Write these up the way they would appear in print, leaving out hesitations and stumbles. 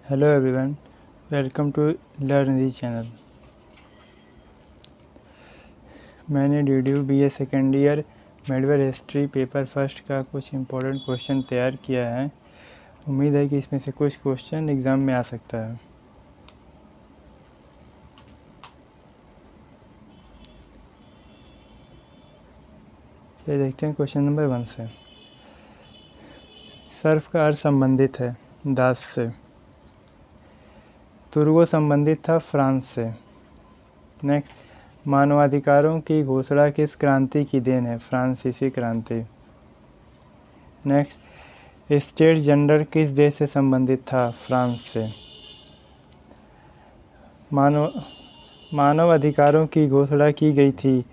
Hello everyone, welcome to Learn the channel. मैंने DDU BA second year medieval history paper first का कुछ important question तैयार किया है। उम्मीद है कि इसमें से कुछ क्वेश्चन एग्ज़ाम में आ सकता है। चलिए देखते हैं क्वेश्चन नंबर 1 से। सर्फ का अर्थ संबंधित है दास से। तुर्गो संबंधित था फ्रांस से। नेक्स्ट, मानवाधिकारों की घोषणा किस क्रांति की देन है? फ्रांसीसी क्रांति। नेक्स्ट, स्टेट जनरल किस देश से संबंधित था? फ्रांस से। मानव अधिकारों की घोषणा की गई थी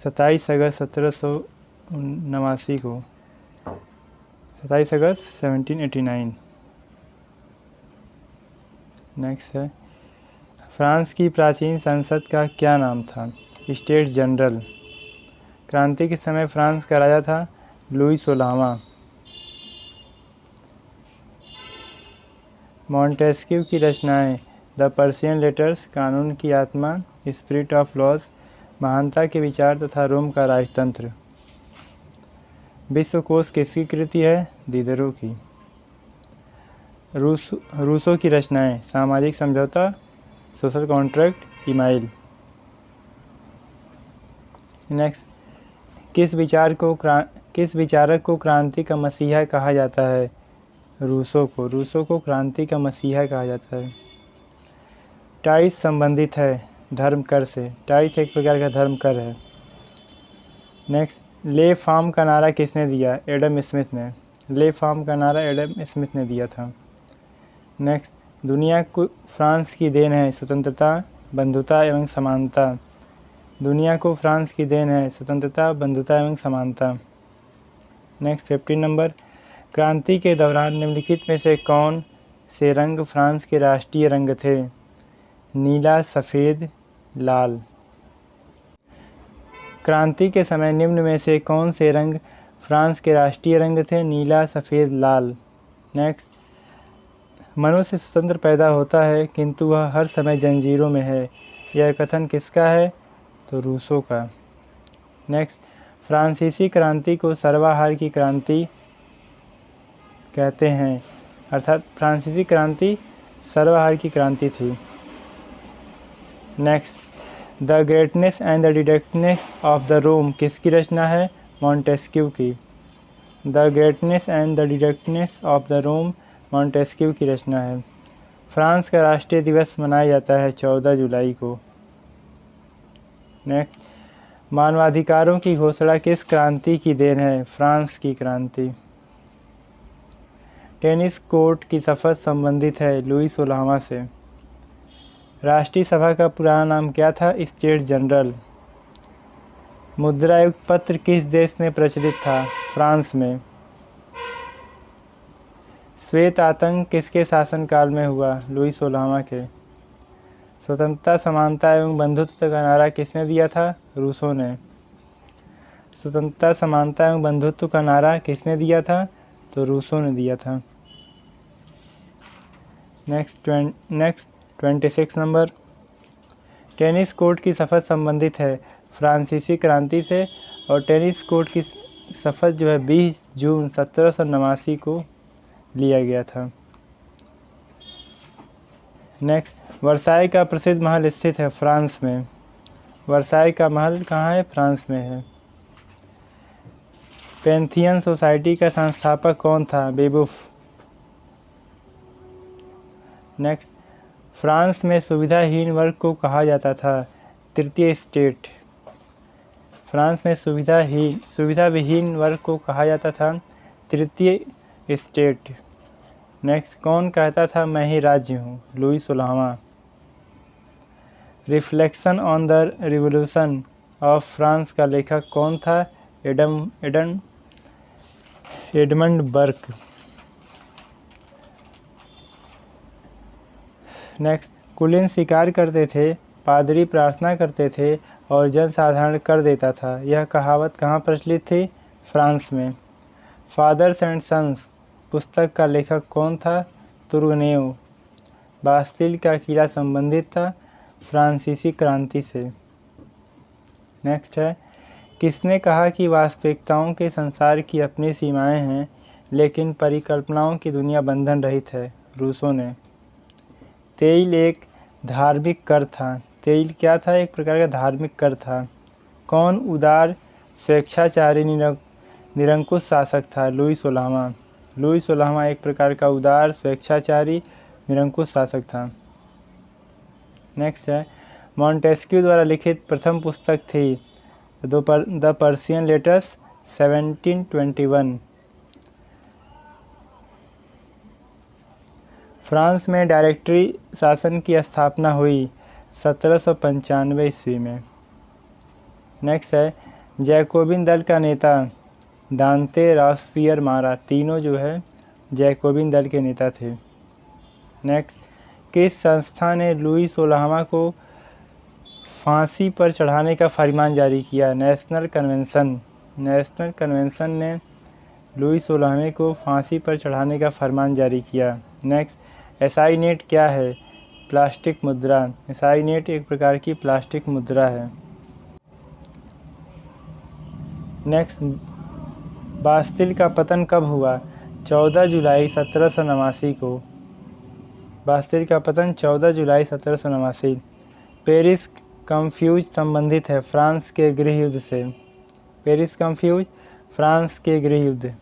27 अगस्त 1789 को। 27 अगस्त 1789। नेक्स्ट है, फ्रांस की प्राचीन संसद का क्या नाम था? State general. क्रांति के समय फ्रांस का राजा था लुई 16वां। मॉन्टेस्क्यू की रचनाएं द पर्शियन लेटर्स, कानून की आत्मा, स्पिरिट ऑफ लॉज, महानता के विचार तथा रोम का राजतंत्र। विश्वकोश किसकी कृति है? दिदरो की। रूसो की रचनाएं सामाजिक समझौता, सोशल कॉन्ट्रैक्ट, इमाइल। नेक्स्ट, किस विचारक को क्रांति का मसीहा कहा जाता है? रूसो को क्रांति का मसीहा कहा जाता है। टाइस संबंधित है धर्म कर से। टाइस एक प्रकार का धर्म कर है। नेक्स्ट, ले फार्म का नारा किसने दिया? एडम स्मिथ ने। ले फार्म का नारा एडम स्मिथ ने दिया था। नेक्स्ट, दुनिया को फ्रांस की देन है स्वतंत्रता, बंधुता एवं समानता। दुनिया को फ्रांस की देन है स्वतंत्रता, बंधुता एवं समानता। नेक्स्ट 15 नंबर, क्रांति के दौरान निम्नलिखित में से कौन से रंग फ्रांस के राष्ट्रीय रंग थे? नीला, सफ़ेद, लाल। क्रांति के समय निम्न में से कौन से रंग फ्रांस के राष्ट्रीय रंग थे? नीला, सफ़ेद, लाल। नेक्स्ट, मनुष्य स्वतंत्र पैदा होता है किंतु वह हर समय जंजीरों में है। यह कथन किसका है? तो रूसो का। नेक्स्ट, फ्रांसीसी क्रांति को सर्वाहार की क्रांति कहते हैं, अर्थात फ्रांसीसी क्रांति सर्वाहार की क्रांति थी। Next, the greatness and the decadence of the Rome किसकी रचना है? मॉन्टेस्क्यू की। The greatness and the decadence of the Rome Montesquieu की रचना है। फ्रांस का राष्ट्रीय दिवस मनाया जाता है 14 जुलाई को। नेक्स्ट, मानवाधिकारों की घोषणा किस क्रांति की देन है? फ्रांस की क्रांति। टेनिस कोर्ट की शपथ संबंधित है लुई 16वां से। राष्ट्रीय सभा का पुराना नाम क्या था? State general. मुद्रायुक्त पत्र किस देश में प्रचलित था? फ्रांस में। श्वेत आतंक किसके शासनकाल में हुआ? लुई 16वां के। स्वतंत्रता, समानता एवं बंधुत्व का नारा किसने दिया था? रूसो ने। स्वतंत्रता, समानता एवं बंधुत्व का नारा किसने दिया था? तो रूसो ने दिया था। नेक्स्ट 26 नंबर, टेनिस कोर्ट की शपथ संबंधित है फ्रांसीसी क्रांति से और टेनिस कोर्ट की शपथ जो है 20 जून 1789 को लिया गया था। नेक्स्ट, वर्साई का प्रसिद्ध महल स्थित है फ्रांस में। वर्साई का महल कहाँ है? फ्रांस में है। पैंथियन सोसाइटी का संस्थापक कौन था? बेबूफ। नेक्स्ट, फ्रांस में सुविधाहीन वर्ग को कहा जाता था तृतीय स्टेट। फ्रांस में सुविधा विहीन वर्ग को कहा जाता था तृतीय स्टेट। नेक्स्ट, कौन कहता था मैं ही राज्य हूँ? लुई 16वां। Reflection on the revolution of France का लेखक कौन था? Edmund Burke. नेक्स्ट, कुलीन शिकार करते थे, पादरी प्रार्थना करते थे और जनसाधारण कर देता था। यह कहावत कहाँ प्रचलित थी? फ्रांस में। फादर्स एंड सन्स पुस्तक का लेखक कौन था? तुर्गनेव। बास्तिल का किला संबंधित था फ्रांसीसी क्रांति से। नेक्स्ट है, किसने कहा कि वास्तविकताओं के संसार की अपनी सीमाएं हैं लेकिन परिकल्पनाओं की दुनिया बंधन रहित है? रूसो ने। तेल एक धार्मिक कर था। तेल क्या था? एक प्रकार का धार्मिक कर था। कौन उदार स्वेच्छाचारी निरंकुश शासक था? लुई 16वां। लुई 16वां एक प्रकार का उदार स्वेच्छाचारी निरंकुश शासक था। नेक्स्ट है, मॉन्टेस्क्यू द्वारा लिखित प्रथम पुस्तक थी द पर्सियन लेटर्स 1721। फ्रांस में डायरेक्टरी शासन की स्थापना हुई 1795 ईस्वी में। नेक्स्ट है, जैकोबिन दल का नेता दांते, रॉबेस्पियर, मारा, तीनों जो है जैकोबिन दल के नेता थे। नेक्स्ट, किस संस्था ने लुई 16वां को फांसी पर चढ़ाने का फरमान जारी किया? National convention. नेशनल कन्वेंशन ने लुई 16वें को फांसी पर चढ़ाने का फरमान जारी किया। नेक्स्ट, एसाईनेट क्या है? प्लास्टिक मुद्रा। एसाईनेट एक प्रकार की प्लास्टिक मुद्रा है। नेक्स्ट, बास्तिल का पतन कब हुआ? 14 जुलाई 1789 को। बास्तिल का पतन 14 जुलाई 1789। पेरिस कम्फ्यूज संबंधित है फ्रांस के गृह युद्ध से। पेरिस कम्फ्यूज फ्रांस के गृह युद्ध।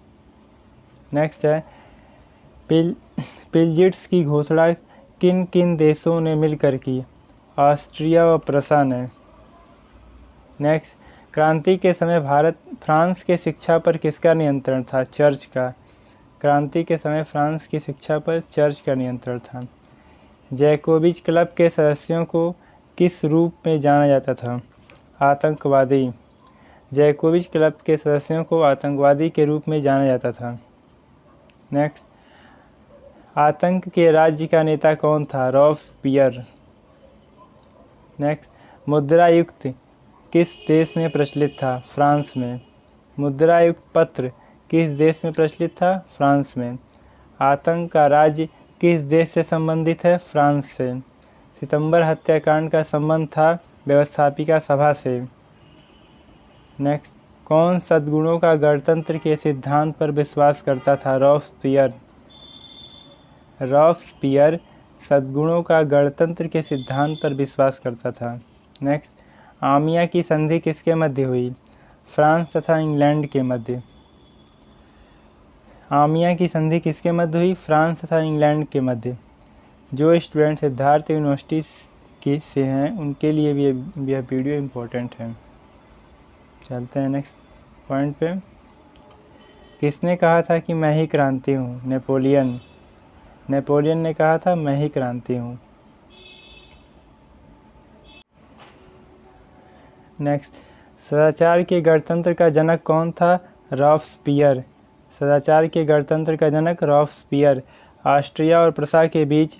नेक्स्ट है, पिलजिट्स की घोषणा किन किन देशों ने मिलकर की? ऑस्ट्रिया व प्रसा ने। नेक्स्ट, क्रांति के समय फ्रांस के शिक्षा पर किसका नियंत्रण था? चर्च का। क्रांति के समय फ्रांस की शिक्षा पर चर्च का नियंत्रण था। जैकोबिज क्लब के सदस्यों को किस रूप में जाना जाता था? आतंकवादी। जैकोबिज क्लब के सदस्यों को आतंकवादी के रूप में जाना जाता था। नेक्स्ट, आतंक के राज्य का नेता कौन था? रॉबेस्पियर। नेक्स्ट, मुद्रायुक्त किस देश में प्रचलित था? फ्रांस में। मुद्रायुक्त पत्र किस देश में प्रचलित था? फ्रांस में। आतंक का राज्य किस देश से संबंधित है? फ्रांस से। सितंबर हत्याकांड का संबंध था व्यवस्थापिका सभा से। नेक्स्ट, कौन सद्गुणों का गणतंत्र के सिद्धांत पर विश्वास करता था? रॉबेस्पियर। रॉबेस्पियर सद्गुणों का गणतंत्र के सिद्धांत पर विश्वास करता था। नेक्स्ट, आमिया की संधि किसके मध्य हुई? फ्रांस तथा इंग्लैंड के मध्य। आमिया की संधि किसके मध्य हुई? फ्रांस तथा इंग्लैंड के मध्य। जो स्टूडेंट सिद्धार्थ यूनिवर्सिटी से हैं उनके लिए भी यह वीडियो इम्पोर्टेंट है। चलते हैं नेक्स्ट पॉइंट पे। किसने कहा था कि मैं ही क्रांति हूँ? नेपोलियन। नेपोलियन ने कहा था मैं ही क्रांति हूँ। नेक्स्ट, सदाचार के गणतंत्र का जनक कौन था? रॉबेस्पियर। सदाचार के गणतंत्र का जनक रॉबेस्पियर। ऑस्ट्रिया और प्रसा के बीच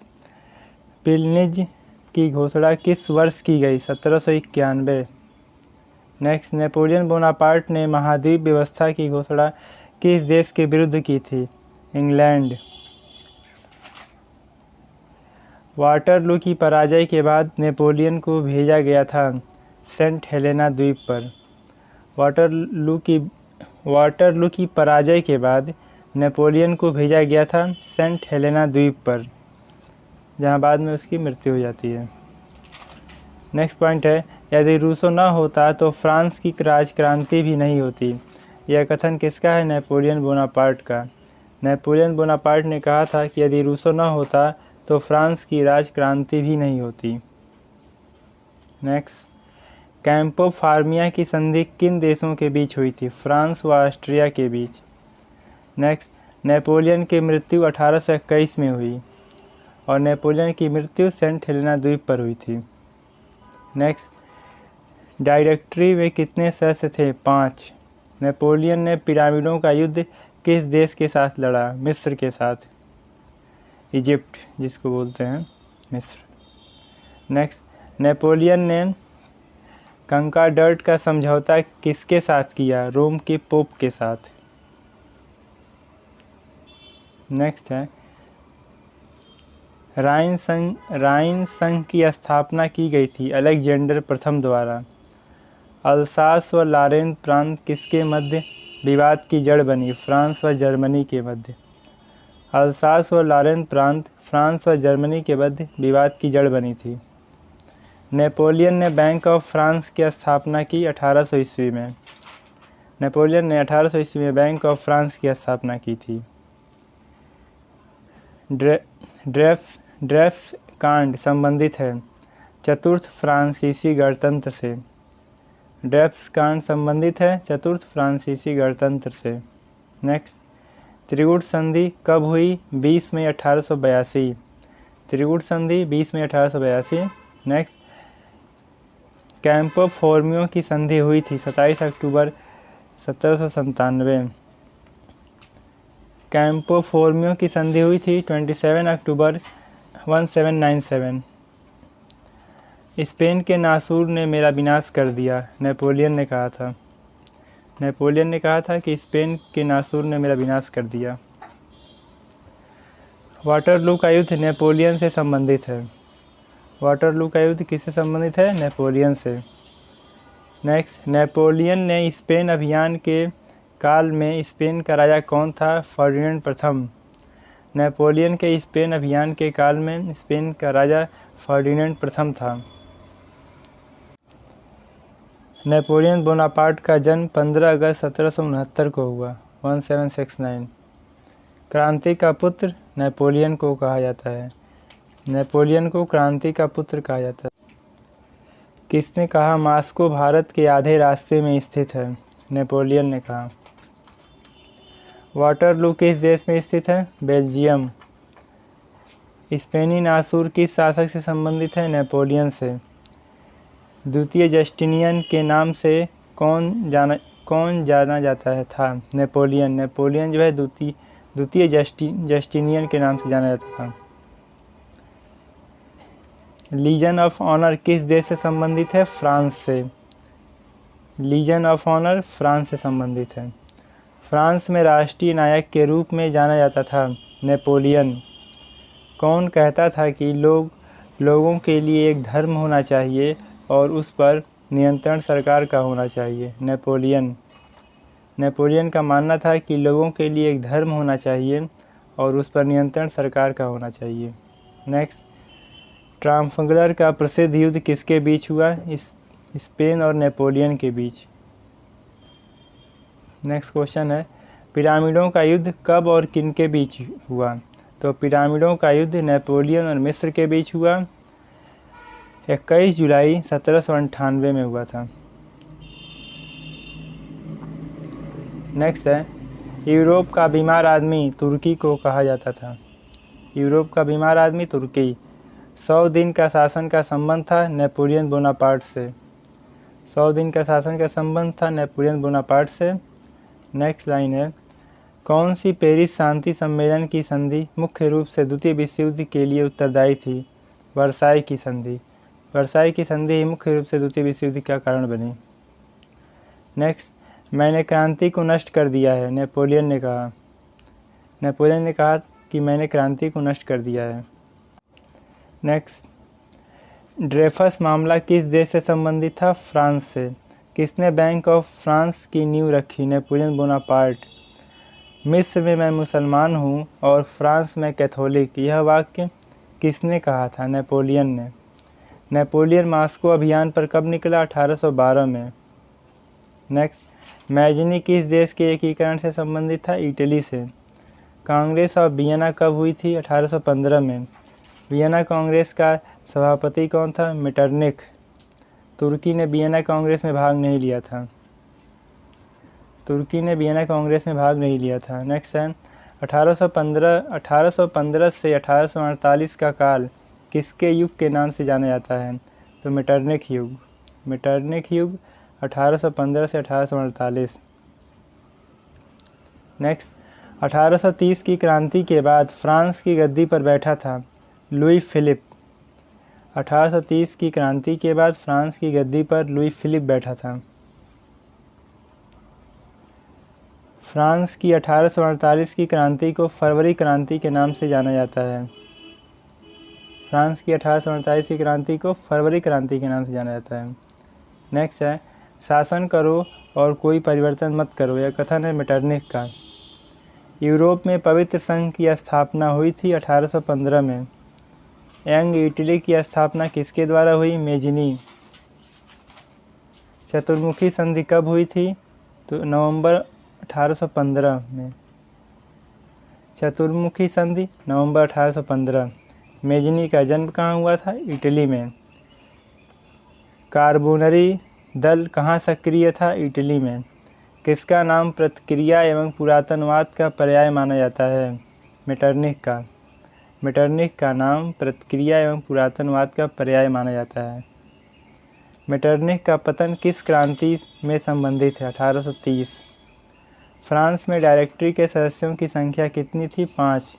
पिलनिज की घोषणा किस वर्ष की गई? 1791। नेक्स्ट, नेपोलियन बोनापार्ट ने महाद्वीप व्यवस्था की घोषणा किस देश के विरुद्ध की थी? इंग्लैंड। वाटरलू की पराजय के बाद नेपोलियन को भेजा गया था सेंट हेलेना द्वीप पर। वाटरलू की पराजय के बाद नेपोलियन को भेजा गया था सेंट हेलेना द्वीप पर, जहां बाद में उसकी मृत्यु हो जाती है। नेक्स्ट पॉइंट है, यदि रूसो न होता तो फ्रांस की राजक्रांति भी नहीं होती। यह कथन किसका है? नेपोलियन बोनापार्ट का। नेपोलियन बोनापार्ट ने कहा था कि यदि रूसो न होता तो फ्रांस की राजक्रांति भी नहीं होती। नेक्स्ट, कैंपो फार्मिया की संधि किन देशों के बीच हुई थी? फ्रांस व ऑस्ट्रिया के बीच। नेक्स्ट, नेपोलियन की मृत्यु 1821 में हुई और नेपोलियन की मृत्यु सेंट हेलेना द्वीप पर हुई थी। नेक्स्ट, डायरेक्टरी में कितने सदस्य थे? 5। नेपोलियन ने पिरामिडों का युद्ध किस देश के साथ लड़ा? मिस्र के साथ। इजिप्ट जिसको बोलते हैं मिस्र। नेक्स्ट, नेपोलियन ने कंकाडर्ट का समझौता किसके साथ किया? रोम के पोप के साथ। नेक्स्ट है, राइन संघ की स्थापना की गई थी अलेक्जेंडर प्रथम द्वारा। अल्सास व लॉरेन प्रांत किसके मध्य विवाद की जड़ बनी? फ्रांस व जर्मनी के मध्य। अल्सास व लॉरेन प्रांत फ्रांस व जर्मनी के मध्य विवाद की जड़ बनी थी। नेपोलियन ने बैंक ऑफ फ्रांस की स्थापना की 1800 ईस्वी में। नेपोलियन ने 1800 ईस्वी में बैंक ऑफ फ्रांस की स्थापना की थी। ड्रेफ्स कांड संबंधित है चतुर्थ फ्रांसीसी गणतंत्र से। ड्रेफ्स कांड संबंधित है चतुर्थ फ्रांसीसी गणतंत्र से। नेक्स्ट, त्रिगुट संधि कब हुई? 20 मई 1882। त्रिगुट संधि 20 मई 1882। नेक्स्ट, कैंपो फोर्मियो की संधि हुई थी 27 अक्टूबर 1797। कैंपो फोर्मियो की संधि हुई थी 27 अक्टूबर 1797। स्पेन के नासूर ने मेरा विनाश कर दिया, नेपोलियन ने कहा था। नेपोलियन ने कहा था कि स्पेन के नासूर ने मेरा विनाश कर दिया। वाटरलू का युद्ध नेपोलियन से संबंधित है। वाटरलू का युद्ध किससे संबंधित है? नेपोलियन से। नेक्स्ट, नेपोलियन ने स्पेन अभियान के काल में स्पेन का राजा कौन था? फर्डिनेंड प्रथम। नेपोलियन के स्पेन अभियान के काल में स्पेन का राजा फर्डिनेंड प्रथम था। नेपोलियन बोनापार्ट का जन्म 15 अगस्त 1769 को हुआ, 1769। क्रांति का पुत्र नेपोलियन को कहा जाता है। नेपोलियन को क्रांति का पुत्र कहा जाता है। किसने कहा मास्को भारत के आधे रास्ते में स्थित है? नेपोलियन ने कहा। वाटरलू किस देश में स्थित है? बेल्जियम। स्पेनी नासूर किस शासक से संबंधित है? नेपोलियन से। द्वितीय जस्टिनियन के नाम से कौन जाना जाता था? नेपोलियन। नेपोलियन जो है द्वितीय जस्टिनियन के नाम से जाना जाता था। लीजन ऑफ ऑनर किस देश से संबंधित है? फ्रांस से। लीजन ऑफ ऑनर फ्रांस से संबंधित है। फ्रांस में राष्ट्रीय नायक के रूप में जाना जाता था नेपोलियन। कौन कहता था कि लोगों के लिए एक धर्म होना चाहिए और उस पर नियंत्रण सरकार का होना चाहिए? नेपोलियन। नेपोलियन का मानना था कि लोगों के लिए एक धर्म होना चाहिए और उस पर नियंत्रण सरकार का होना चाहिए। नेक्स्ट, ट्राफल्गर का प्रसिद्ध युद्ध किसके बीच हुआ? स्पेन और नेपोलियन के बीच। नेक्स्ट क्वेश्चन है, पिरामिडों का युद्ध कब और किन के बीच हुआ? तो पिरामिडों का युद्ध नेपोलियन और मिस्र के बीच हुआ, 21 जुलाई 1798 में हुआ था। नेक्स्ट है, यूरोप का बीमार आदमी तुर्की को कहा जाता था। यूरोप का बीमार आदमी तुर्की। 100 दिन का शासन का संबंध था नेपोलियन बोनापार्ट से। 100 दिन का शासन का संबंध था नेपोलियन बोनापार्ट से। नेक्स्ट लाइन है, कौन सी पेरिस शांति सम्मेलन की संधि मुख्य रूप से द्वितीय विश्व युद्ध के लिए उत्तरदायी थी? वर्साई की संधि। वर्साई की संधि ही मुख्य रूप से द्वितीय विश्व युद्ध का कारण बनी। नेक्स्ट, मैंने क्रांति को नष्ट कर दिया है, नेपोलियन ने कहा। नेपोलियन ने कहा कि मैंने क्रांति को नष्ट कर दिया है। नेक्स्ट, ड्रेफस मामला किस देश से संबंधित था? फ्रांस से। किसने बैंक ऑफ फ्रांस की नींव रखी? Napoleon Bonaparte. मिस्र में मैं मुसलमान हूँ और फ्रांस में कैथोलिक, यह वाक्य किसने कहा था? नेपोलियन ने। नेपोलियन मास्को अभियान पर कब निकला? 1812 में। नेक्स्ट, मैजनी किस देश के एकीकरण से संबंधित था? इटली से। कांग्रेस ऑफ वियना कब हुई थी? 1815 में। वियना कांग्रेस का सभापति कौन था? मेटरनिख। तुर्की ने वियना कांग्रेस में भाग नहीं लिया था। तुर्की ने वियना कांग्रेस में भाग नहीं लिया था। नेक्स्ट है, 1815 से 1848 का काल किसके युग के नाम से जाना जाता है? तो मेटरनिख युग। मेटरनिख युग 1815 से 1848। नेक्स्ट, 1830 की क्रांति के बाद फ्रांस की गद्दी पर बैठा था लुई फिलिप। 1830 की क्रांति के बाद फ्रांस की गद्दी पर लुई फिलिप बैठा था। फ्रांस की 1848 की क्रांति को फरवरी क्रांति के नाम से जाना जाता है। फ्रांस की 1848 की क्रांति को फरवरी क्रांति के नाम से जाना जाता है। नेक्स्ट है शासन करो और कोई परिवर्तन मत करो, यह कथन है मेटरनिख का। यूरोप में पवित्र संघ की स्थापना हुई थी 1815 में। यंग इटली की स्थापना किसके द्वारा हुई? मेजिनी। चतुर्मुखी संधि कब हुई थी? तो नवंबर 1815 में। चतुर्मुखी संधि नवंबर 1815। मेजिनी का जन्म कहाँ हुआ था? इटली में। कार्बोनरी दल कहाँ सक्रिय था? इटली में। किसका नाम प्रतिक्रिया एवं पुरातनवाद का पर्याय माना जाता है? मेटरनिख का। मेटरनिख का नाम प्रतिक्रिया एवं पुरातनवाद का पर्याय माना जाता है। मेटरनिख का पतन किस क्रांति में संबंधित है? 1830। फ्रांस में डायरेक्टरी के सदस्यों की संख्या कितनी थी? 5।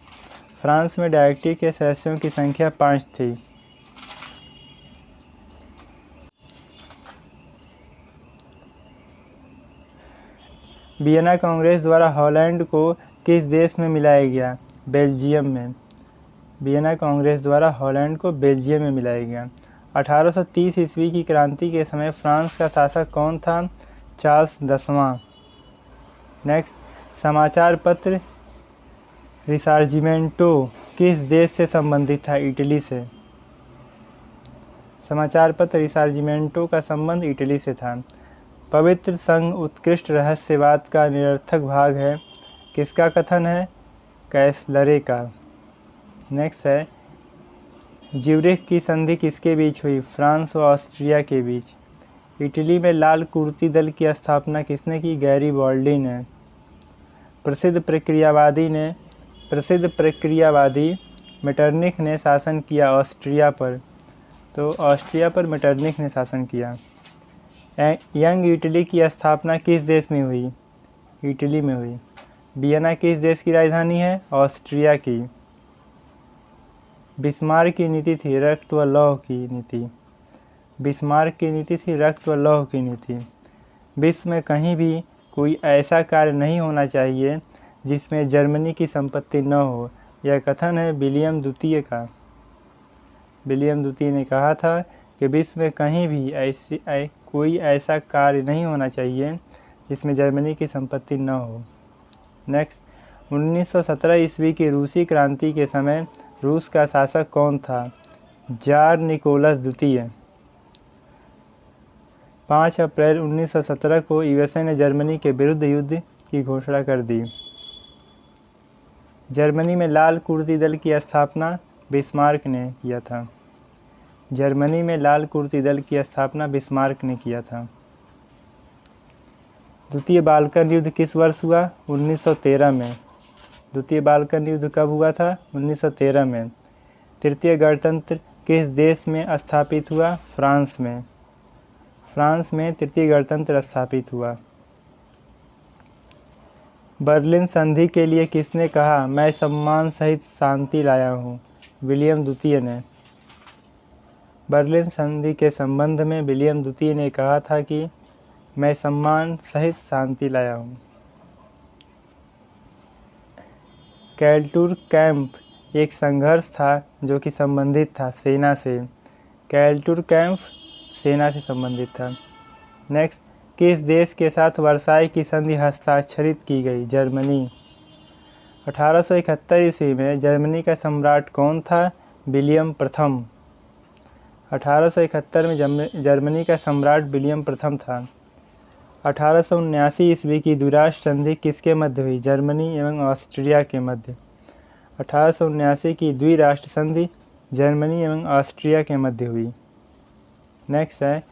फ्रांस में डायरेक्टरी के सदस्यों की संख्या 5 थी। वियना कांग्रेस द्वारा हॉलैंड को किस देश में मिलाया गया? बेल्जियम में। वियना कांग्रेस द्वारा हॉलैंड को बेल्जियम में मिलाया गया। 1830 ईस्वी की क्रांति के समय फ्रांस का शासक कौन था? चार्ल्स 10वां। नेक्स्ट, समाचार पत्र रिसार्जिमेंटो किस देश से संबंधित था? इटली से। समाचार पत्र रिसार्जिमेंटो का संबंध इटली से था। पवित्र संघ उत्कृष्ट रहस्यवाद का निरर्थक भाग है, किसका कथन है? कैसलरे का। नेक्स्ट है ज्यूरिख की संधि किसके बीच हुई? फ्रांस और ऑस्ट्रिया के बीच। इटली में लाल कुर्ती दल की स्थापना किसने की? गैरीबाल्डी ने। प्रसिद्ध प्रक्रियावादी मेटरनिख ने शासन किया ऑस्ट्रिया पर, तो ऑस्ट्रिया पर मेटरनिख ने शासन किया। यंग इटली की स्थापना किस देश में हुई? इटली में हुई। वियना किस देश की राजधानी है? ऑस्ट्रिया की। बिस्मार्क की नीति थी रक्त व लौह की नीति। बिस्मार्क की नीति थी रक्त व लौह की नीति। विश्व में कहीं भी कोई ऐसा कार्य नहीं होना चाहिए जिसमें जर्मनी की संपत्ति न हो, यह कथन है विलियम द्वितीय का। विलियम द्वितीय ने कहा था कि विश्व में कहीं भी कोई ऐसा कार्य नहीं होना चाहिए जिसमें जर्मनी की संपत्ति न हो। नेक्स्ट, 1917 ईस्वी की रूसी क्रांति के समय रूस का शासक कौन था? जार निकोलस द्वितीय। 5 अप्रैल 1917 को यूएसए ने जर्मनी के विरुद्ध युद्ध की घोषणा कर दी। जर्मनी में लाल कुर्ती दल की स्थापना बिस्मार्क ने किया था। जर्मनी में लाल कुर्ती दल की स्थापना बिस्मार्क ने किया था। द्वितीय बाल्कन युद्ध किस वर्ष हुआ? 1913 में। द्वितीय बाल्कन युद्ध कब हुआ था? 1913 में। तृतीय गणतंत्र किस देश में स्थापित हुआ? फ्रांस में। फ्रांस में तृतीय गणतंत्र स्थापित हुआ। बर्लिन संधि के लिए किसने कहा मैं सम्मान सहित शांति लाया हूँ? विलियम द्वितीय ने। बर्लिन संधि के संबंध में विलियम द्वितीय ने कहा था कि मैं सम्मान सहित शांति लाया हूँ। कैलटूर कैंप एक संघर्ष था जो कि संबंधित था सेना से। कैलटूर कैंप सेना से संबंधित था। नेक्स्ट, किस देश के साथ वर्साई की संधि हस्ताक्षरित की गई? जर्मनी। 1871 ईस्वी में जर्मनी का सम्राट कौन था? विलियम प्रथम। 1871 में जर्मनी का सम्राट विलियम प्रथम था। 1879 ईस्वी की द्विराष्ट्र संधि किसके मध्य हुई? जर्मनी एवं ऑस्ट्रिया के मध्य। 1879 की द्विराष्ट्र संधि जर्मनी एवं ऑस्ट्रिया के मध्य हुई। नेक्स्ट है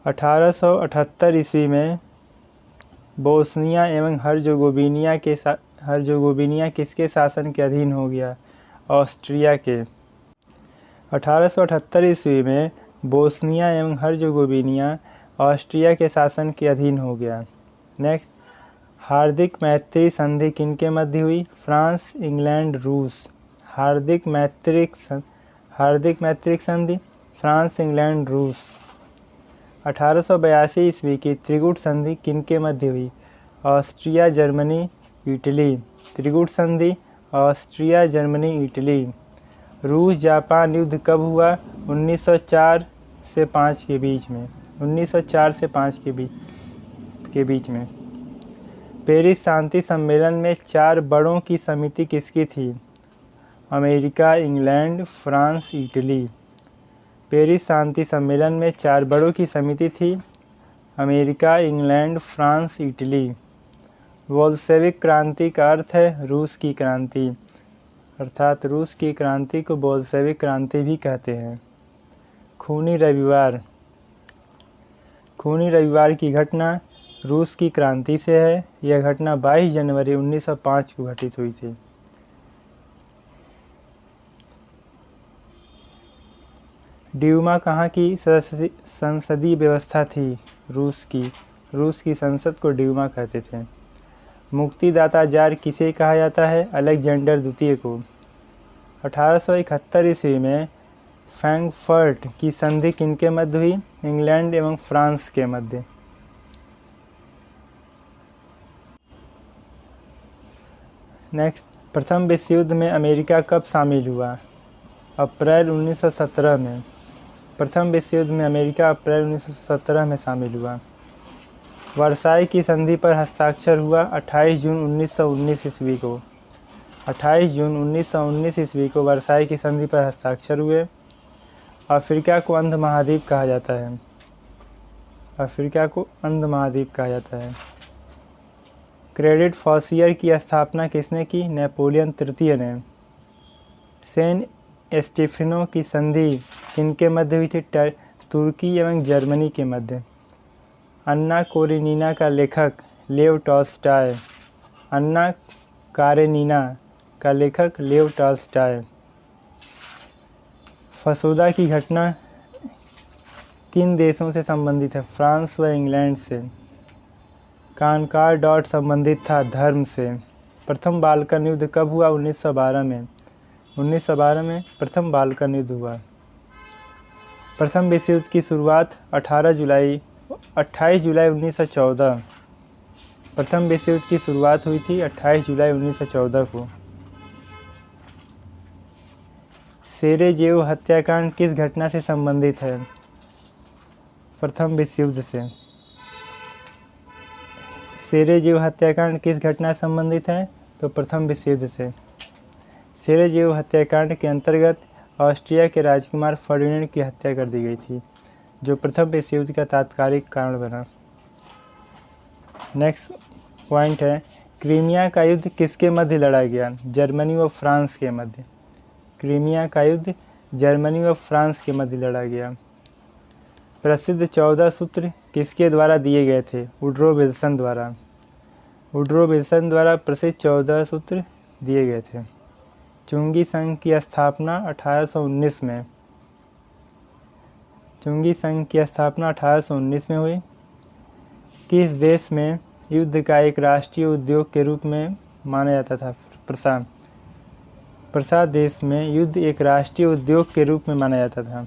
1878 ईस्वी में बोस्निया एवं हर्जोगोविनिया किसके शासन के अधीन हो गया? ऑस्ट्रिया के। 1878 ईस्वी में बोस्निया एवं हर्जोगोविनिया ऑस्ट्रिया के शासन के अधीन हो गया। नेक्स्ट, हार्दिक मैत्री संधि किनके मध्य हुई? फ्रांस, इंग्लैंड, रूस। हार्दिक मैत्रिक संधि फ्रांस, इंग्लैंड, रूस। 1882 ईस्वी की त्रिगुट संधि किनके मध्य हुई? Austria, Germany, Italy. त्रिगुट संधि ऑस्ट्रिया, जर्मनी, इटली। रूस जापान युद्ध कब हुआ? 1904 से 5 के बीच में। 1904 से 5 के बीच में। पेरिस शांति सम्मेलन में 4 बड़ों की समिति किसकी थी? America, England, France, Italy. Paris शांति सम्मेलन में 4 बड़ों की समिति थी। America, England, France, Italy. Bolshevik क्रांति का अर्थ है रूस की क्रांति, अर्थात रूस की क्रांति को बोल्शेविक क्रांति भी कहते हैं। खूनी रविवार। खूनी रविवार की घटना रूस की क्रांति से है। यह घटना 22 जनवरी 1905 को घटित हुई थी। ड्यूमा कहाँ की संसदीय व्यवस्था थी? रूस की संसद को ड्यूमा कहते थे। मुक्तिदाता जार किसे कहा जाता है? अलेक्जेंडर द्वितीय को। 1871 ईस्वी में फ्रैंकफर्ट की संधि किनके मध्य हुई? इंग्लैंड एवं फ्रांस के मध्य। नेक्स्ट, प्रथम विश्व युद्ध में अमेरिका कब शामिल हुआ? अप्रैल 1917 में। प्रथम विश्व युद्ध में अमेरिका अप्रैल 1917 में शामिल हुआ। वर्साई की संधि पर हस्ताक्षर हुआ 28 जून 1919 ईस्वी को। 28 जून 1919 ईस्वी को वर्साई की संधि पर हस्ताक्षर हुए। अफ्रीका को अंध महाद्वीप कहा जाता है। अफ्रीका को अंध महाद्वीप कहा जाता है। क्रेडिट फॉसियर की स्थापना किसने की? नेपोलियन तृतीय ने। सेन स्टीफेनो की संधि किनके मध्य हुई थी? तुर्की एवं जर्मनी के मध्य। अन्ना कारेनीना का लेखक लेव टॉल्स्टॉय। अन्ना कारेनीना का लेखक लेव टॉल्स्टॉय। फसोदा की घटना किन देशों से संबंधित है? फ्रांस व इंग्लैंड से। कानकार्ड संबंधित था धर्म से। प्रथम बाल्कन युद्ध कब हुआ? 1912 में। 1912 में प्रथम बाल्कन युद्ध हुआ। प्रथम विश्व युद्ध की शुरुआत 28 जुलाई 1914। प्रथम विश्व युद्ध की शुरुआत हुई थी 28 जुलाई 1914 को। सेरेजेवो हत्याकांड किस घटना से संबंधित है? प्रथम विश्व युद्ध से। सेरेजेवो हत्याकांड किस घटना से संबंधित है? तो प्रथम विश्व युद्ध से। सेरेजेवो हत्याकांड के अंतर्गत ऑस्ट्रिया के राजकुमार फर्डिनेंड की हत्या कर दी गई थी, जो प्रथम विश्व युद्ध का तात्कालिक कारण बना। नेक्स्ट पॉइंट है, क्रीमिया का युद्ध किसके मध्य लड़ा गया? जर्मनी व फ्रांस के मध्य। क्रीमिया का युद्ध जर्मनी व फ्रांस के मध्य लड़ा गया। प्रसिद्ध 14 सूत्र किसके द्वारा दिए गए थे? वुडरो विल्सन द्वारा। वुडरो विल्सन द्वारा प्रसिद्ध 14 सूत्र दिए गए थे। चुंगी संघ की स्थापना 1819 में। चुंगी संघ की स्थापना 1819 में हुई। किस देश में युद्ध का एक राष्ट्रीय उद्योग के रूप में माना जाता था? प्रसाद देश में युद्ध एक राष्ट्रीय उद्योग के रूप में माना जाता था।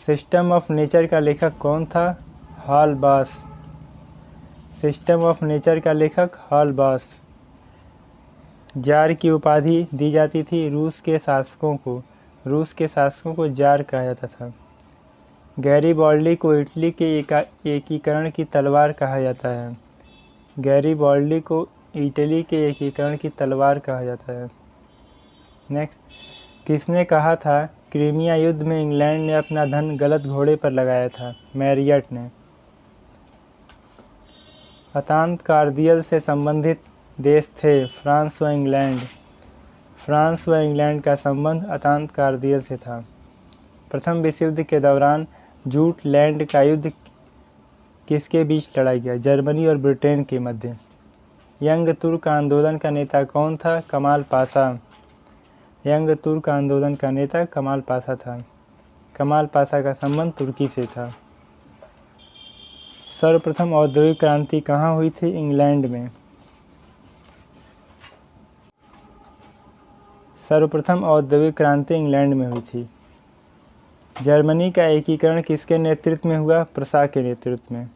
सिस्टम ऑफ नेचर का लेखक कौन था? हॉलबास। सिस्टम ऑफ नेचर का लेखक हॉलबास। जार की उपाधि दी जाती थी रूस के शासकों को। रूस के शासकों को जार कहा जाता था। गैरीबाल्डी को इटली के एकीकरण की तलवार कहा जाता है। गैरीबाल्डी को इटली के एकीकरण की तलवार कहा जाता है। नेक्स्ट, किसने कहा था क्रीमिया युद्ध में इंग्लैंड ने अपना धन गलत घोड़े पर लगाया था? मैरियट ने। अतांत कार्दियल से संबंधित देश थे फ्रांस व इंग्लैंड। फ्रांस व इंग्लैंड का संबंध अतांत कार्दियल से था। प्रथम विश्व युद्ध के दौरान जूटलैंड का युद्ध किसके बीच लड़ा गया? जर्मनी और ब्रिटेन के मध्य। यंग तुर्क आंदोलन का नेता कौन था? कमाल पाशा। यंग तुर्क आंदोलन का नेता कमाल पाशा था। कमाल पाशा का संबंध तुर्की से था। सर्वप्रथम औद्योगिक क्रांति कहाँ हुई थी? इंग्लैंड में। सर्वप्रथम औद्योगिक क्रांति इंग्लैंड में हुई थी। जर्मनी का एकीकरण किसके नेतृत्व में हुआ? प्रसा के नेतृत्व में।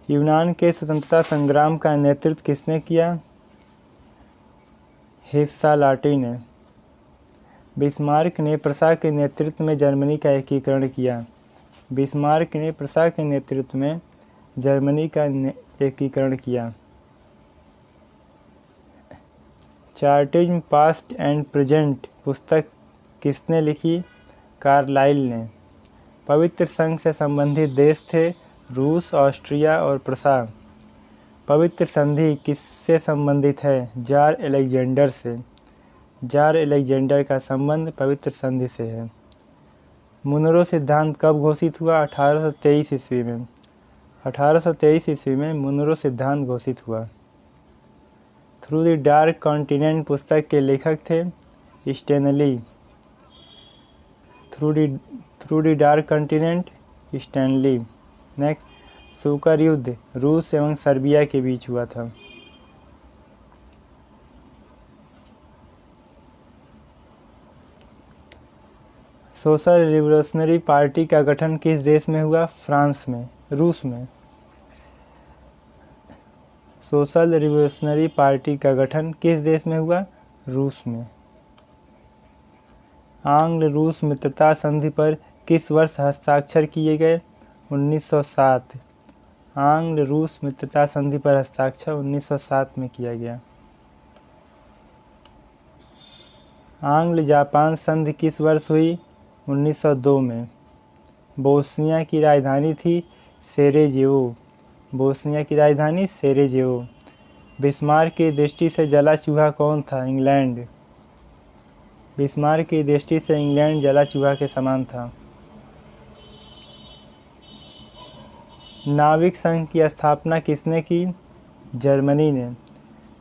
यूनान के स्वतंत्रता संग्राम का नेतृत्व किसने किया? हेप्सालाटी ने। बिस्मार्क ने प्रशा के नेतृत्व में जर्मनी का एकीकरण किया। बिस्मार्क ने प्रशा के नेतृत्व में जर्मनी का एकीकरण किया। चार्टिज्म पास्ट एंड प्रेजेंट पुस्तक किसने लिखी? कार्लाइल ने। पवित्र संघ से संबंधित देश थे रूस, ऑस्ट्रिया और प्रशा। पवित्र संधि किससे संबंधित है? जार अलेक्जेंडर से। जार अलेक्जेंडर का संबंध पवित्र संधि से है। मुनरो सिद्धांत कब घोषित हुआ? 1823 ईस्वी में। 1823 ईस्वी में मुनरो सिद्धांत घोषित हुआ। थ्रू द डार्क कॉन्टिनेंट पुस्तक के लेखक थे Stanley. Through the dark continent Stanley. Next, सूकर युद्ध रूस एवं सर्बिया के बीच हुआ था। सोशल रिवोल्यूशनरी पार्टी का गठन किस देश में हुआ? फ्रांस में। रूस में। सोशल रिवोल्यूशनरी पार्टी का गठन किस देश में हुआ? रूस में। आंग्ल रूस मित्रता संधि पर किस वर्ष हस्ताक्षर किए गए? 1907। आंग्ल रूस मित्रता संधि पर हस्ताक्षर 1907 में किया गया। आंग्ल जापान संधि किस वर्ष हुई? 1902 में। बोस्निया की राजधानी थी सेरेजेवो। बोस्निया की राजधानी सेरेजेवो। बिस्मार्क की दृष्टि से जला चूहा कौन था? इंग्लैंड। बिस्मार्क की दृष्टि से इंग्लैंड जला चूहा के समान था। नाविक संघ की स्थापना किसने की? जर्मनी ने।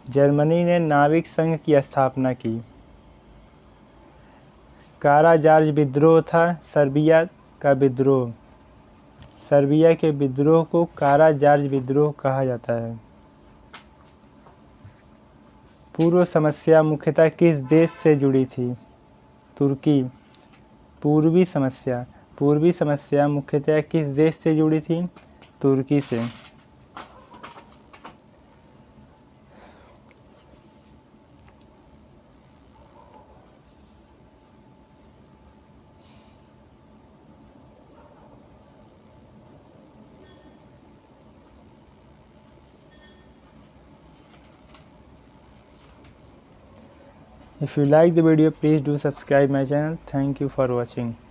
जर्मनी ने नाविक संघ की स्थापना की। कारा जॉर्ज विद्रोह था सर्बिया का विद्रोह। सर्बिया के विद्रोह को कारा जॉर्ज विद्रोह कहा जाता है। पूर्व समस्या मुख्यतः किस देश से जुड़ी थी? तुर्की। पूर्वी समस्या मुख्यतः किस देश से जुड़ी थी? तुर्की से। If you like the video, please do subscribe my channel. Thank you for watching.